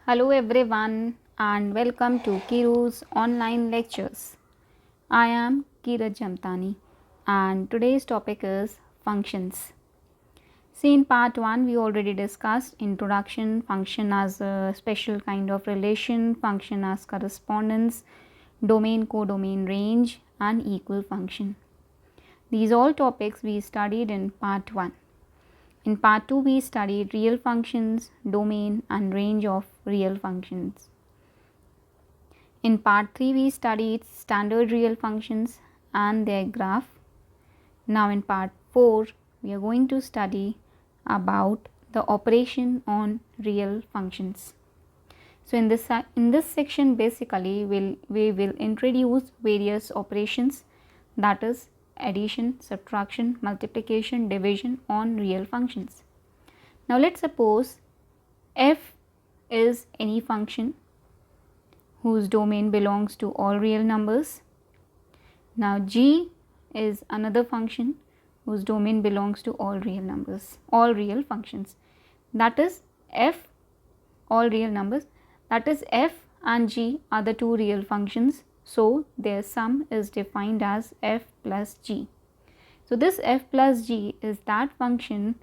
Hello everyone and welcome to Kiru's online lectures. I am Kiraj Jamtani and today's topic is functions. See, in part 1 we already discussed introduction, function as a special kind of relation, function as correspondence, domain, codomain, range and equal function. These all topics we studied in part 1. In part 2 we studied real functions, domain and range of real functions. In part 3 we studied standard real functions and their graph. Now in part 4 we are going to study about the operation on real functions. So in this section basically we will introduce various operations, that is addition, subtraction, multiplication, division on real functions. Now let's suppose f is any function whose domain belongs to all real numbers. Now g is another function whose domain belongs to all real numbers, all real functions, that is f, all real numbers, that is f and g are the two real functions, so their sum is defined as f plus g. So this f plus g is that function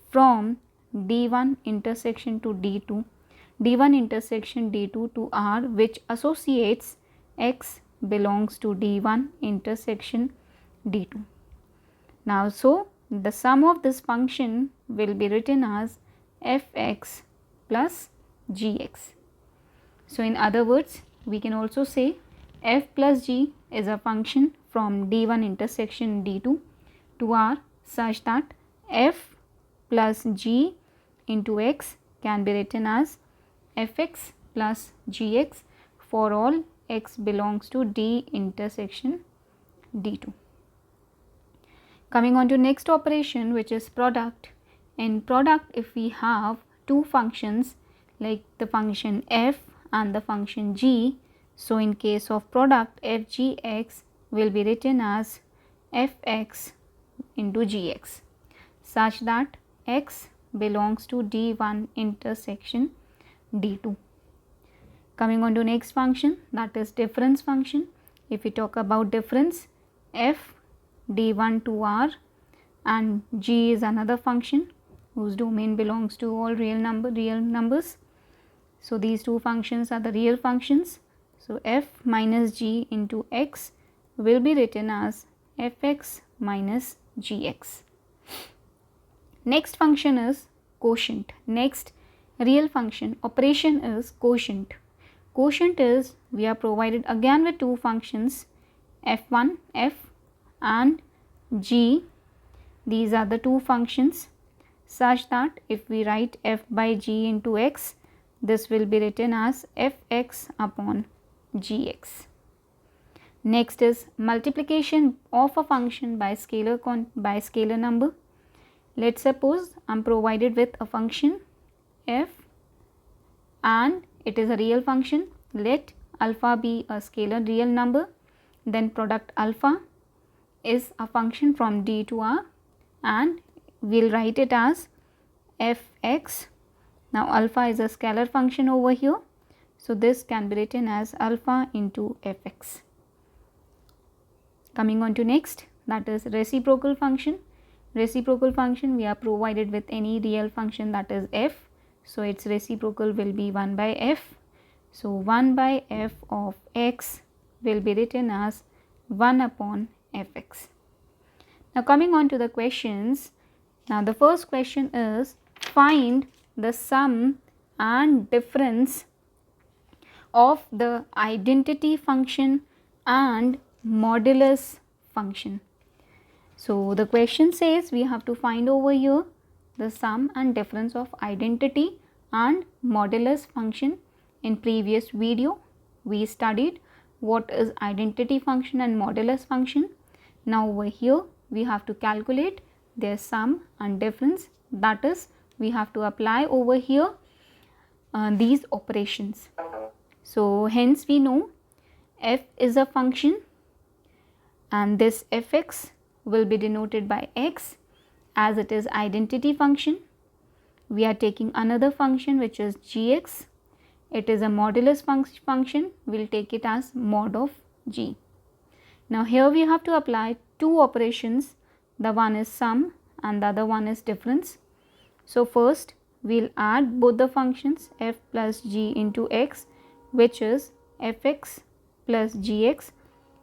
from d1 intersection to d2, d1 intersection d2 to r, which associates x belongs to d1 intersection d2. Now, so the sum of this function will be written as fx plus gx. So in other words, we can also say f plus g is a function from d1 intersection d2 to r such that f plus g into x can be written as fx plus gx for all x belongs to d intersection d2. Coming on to next operation, which is product. In product, if we have two functions like the function f and the function g, so in case of product, fgx will be written as fx into gx such that x belongs to d1 intersection d2. Coming on to next function, that is difference function. If we talk about difference, f d1 to r and g is another function whose domain belongs to all real numbers. So these two functions are the real functions. So f minus g into x will be written as fx minus gx. Next function is quotient. Next real function operation is quotient. Quotient is, we are provided again with two functions f1 f and g. These are the two functions such that if we write f by g into x, this will be written as fx upon gx. Next is multiplication of a function by scalar number. Let's suppose I am provided with a function f and it is a real function. Let alpha be a scalar real number, then product alpha is a function from d to r and we will write it as fx. Now alpha is a scalar function over here, so this can be written as alpha into fx. Coming on to next, that is reciprocal function. Reciprocal function, we are provided with any real function, that is f, so its reciprocal will be 1 by f. So 1 by f of x will be written as 1 upon fx. Now coming on to the questions. Now the first question is, find the sum and difference of the identity function and modulus function. So the question says we have to find over here the sum and difference of identity and modulus function. In previous video we studied what is identity function and modulus function. Now over here we have to calculate their sum and difference, that is we have to apply over here these operations. So hence we know f is a function and this fx will be denoted by x as it is identity function. We are taking another function which is gx. it is a modulus function, we'll take it as mod of g. Now here we have to apply two operations, the one is sum and the other one is difference. So first we'll add both the functions f plus g into x, which is fx plus gx.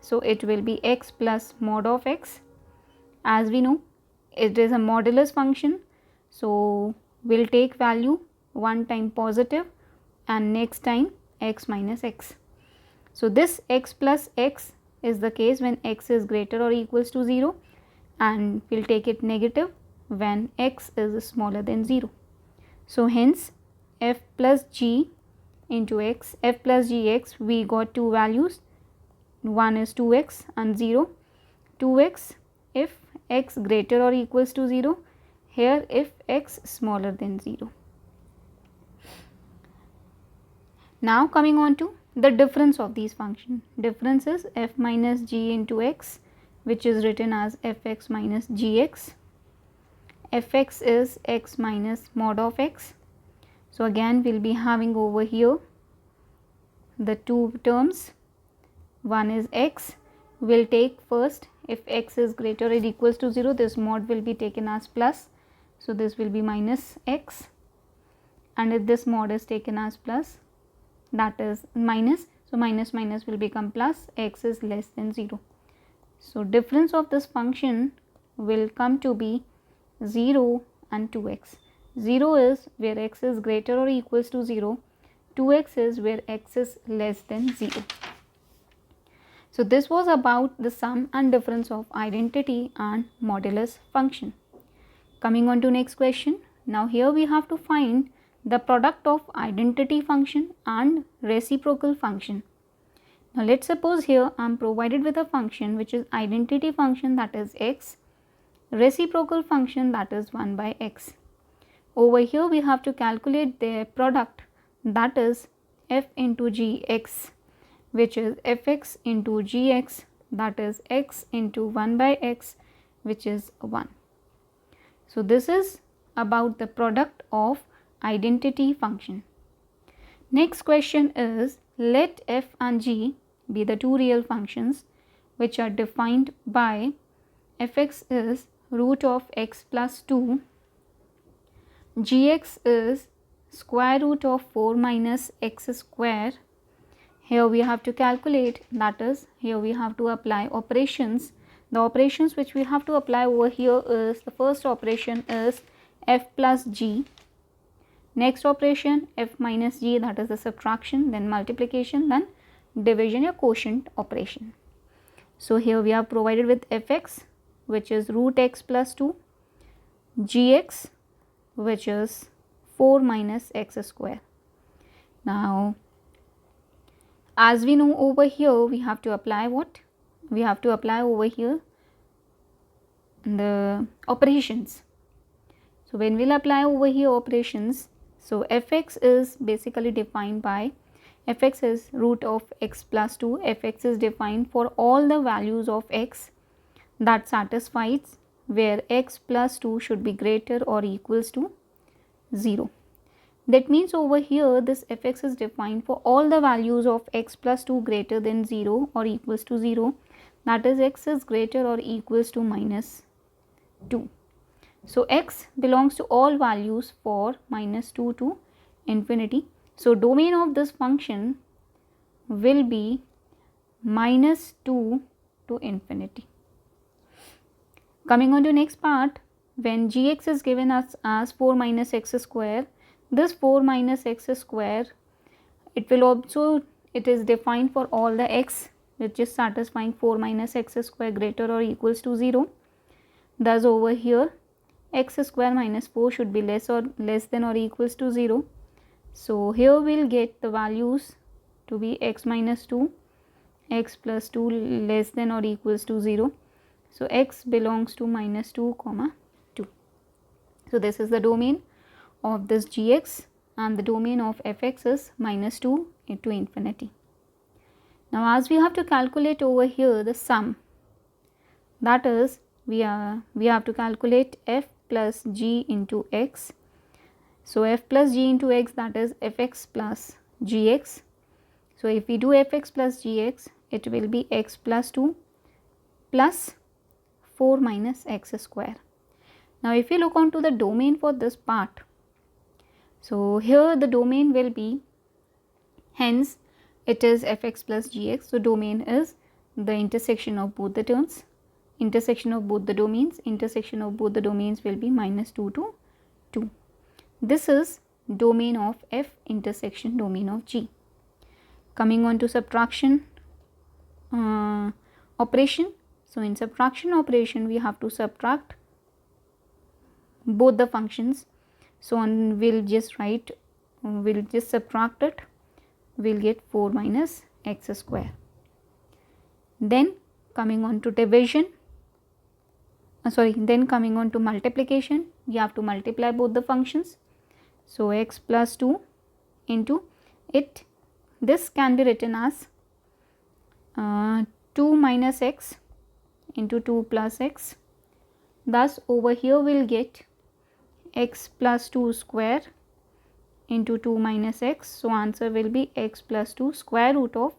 So it will be x plus mod of x. As we know, it is a modulus function, so we'll take value one time positive and next time x minus x. So this x plus x is the case when x is greater or equals to 0, and we'll take it negative when x is smaller than 0. So hence f plus g into x, f plus gx, we got two values, one is 2x and 0. 2x if x greater or equals to 0, here if x smaller than 0. Now coming on to the difference of these functions. Difference is f minus g into x, which is written as fx minus gx. Fx is x minus mod of x. So again we'll be having over here the two terms. One is x, we'll take first if x is greater or equals to 0, this mod will be taken as plus, so this will be minus x, and if this mod is taken as plus, that is minus, so minus minus will become plus, x is less than 0. So difference of this function will come to be 0 and 2x. 0 is where x is greater or equals to 0, 2x is where x is less than 0. So this was about the sum and difference of identity and modulus function. Coming on to next question. Now here we have to find the product of identity function and reciprocal function. Now let's suppose here I am provided with a function which is identity function, that is x, reciprocal function, that is 1 by x. Over here we have to calculate their product, that is f into gx, which is fx into gx, that is x into 1 by x, which is 1. So this is about the product of identity function. Next question is, let f and g be the two real functions which are defined by fx is root of x plus 2, gx is square root of 4 minus x square. Here we have to calculate, that is here we have to apply operations. The operations which we have to apply over here is, the first operation is f plus g, next operation f minus g, that is the subtraction, then multiplication, then division or quotient operation. So here we are provided with fx, which is root x plus 2, gx, which is 4 minus x square. Now as we know, over here we have to apply what? We have to apply over here the operations. So when we will apply over here operations, so fx is basically defined by, fx is root of x plus 2, fx is defined for all the values of x that satisfies where x plus 2 should be greater or equals to 0. That means over here this fx is defined for all the values of x plus 2 greater than 0 or equals to 0, that is x is greater or equals to minus 2. So x belongs to all values for minus 2 to infinity. So domain of this function will be minus 2 to infinity. Coming on to next part, when gx is given us as 4 minus x square, this 4 minus x square, it will also, it is defined for all the x which is satisfying 4 minus x square greater or equals to 0. Thus over here x square minus 4 should be less than or equals to 0. So here we will get the values to be x minus 2, x plus 2 less than or equals to 0. So x belongs to minus 2 comma 2. So this is the domain of this gx, and the domain of fx is minus 2 to infinity. Now as we have to calculate over here the sum, that is we have to calculate f plus g into x. So f plus g into x, that is fx plus gx. So if we do fx plus gx, it will be x plus 2 plus 4 minus x square. Now if you look onto the domain for this part, so here the domain will be, hence it is fx plus gx. So domain is the intersection of both the terms, intersection of both the domains, intersection of both the domains will be minus 2 to 2. This is domain of f intersection domain of g. Coming on to subtraction operation. So in subtraction operation we have to subtract both the functions. So on we'll just write, we'll just subtract it, we'll get 4 minus x square. Then coming on to division, then coming on to multiplication, we have to multiply both the functions. So x plus 2 into it, this can be written as 2 minus x into 2 plus x. Thus over here we will get x plus 2 square into 2 minus x. So answer will be x plus 2 square root of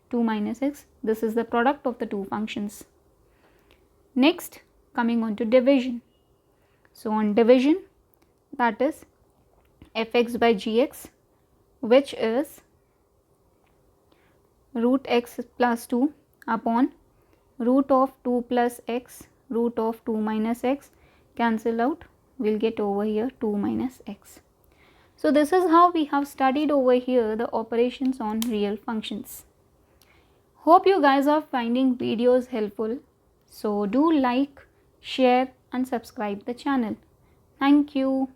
2 minus x. This is the product of the two functions. Next coming on to division. So on division, that is fx by gx, which is root x plus 2 upon root of 2 plus x root of 2 minus x, cancel out, we will get over here 2 minus x. So this is how we have studied over here the operations on real functions. Hope you guys are finding videos helpful. So do like, share and subscribe the channel. Thank you.